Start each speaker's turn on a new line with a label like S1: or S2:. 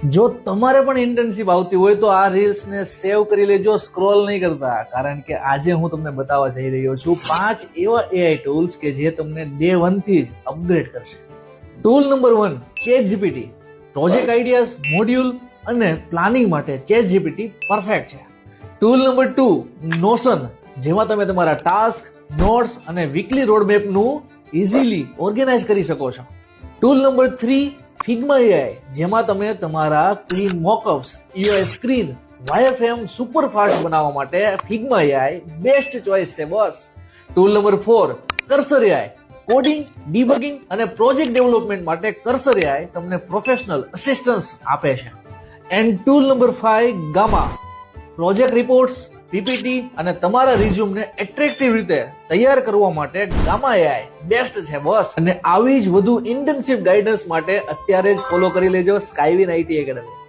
S1: જો તમારે પણ ઇન્ટર્નશિપ આવતી હોય તો આ રીલ્સ ને સેવ કરી લેજો, સ્ક્રોલ નહીં કરતા, કારણ કે આજે હું તમને બતાવવા જઈ રહ્યો છું 5 એવા એઆઈ ટૂલ્સ કે જે તમને ડે 1 થી જ અપગ્રેડ કરશે. Tool number 1, ChatGPT. Project ideas, module અને પ્લાનિંગ માટે ChatGPT પરફેક્ટ છે. ટૂલ નંબર 2, Notion, જેમાં તમે તમારા ટાસ્ક, નોટ્સ અને વીકલી રોડમેપનું ઇઝીલી ઓર્ગેનાઇઝ કરી શકો છો. ટૂલ નંબર 3, Figma AI, જેમાં તમે તમારા clean mockups, UI screen, wireframe super fast બનાવવા માટે Figma AI બેસ્ટ ચોઇસ છે boss. Tool number 4, Cursor AI. Coding, debugging અને પ્રોજેક્ટ ડેવલપમેન્ટ માટે Cursor AI તમને પ્રોફેશનલ અસિસ્ટન્સ આપે છે. And tool number 5, Gamma. Project reports, PPT અને તમારા રિઝ્યુમને એટ્રેક્ટિવ રીતે તૈયાર કરવા માટે Gamma AI બેસ્ટ છે બોસ. અને આવી જ વધુ ઇન્ટર્નશિપ ગાઈડન્સ માટે અત્યારે જ ફોલો કરી લેજો સ્કાયવિન IT એકેડમી.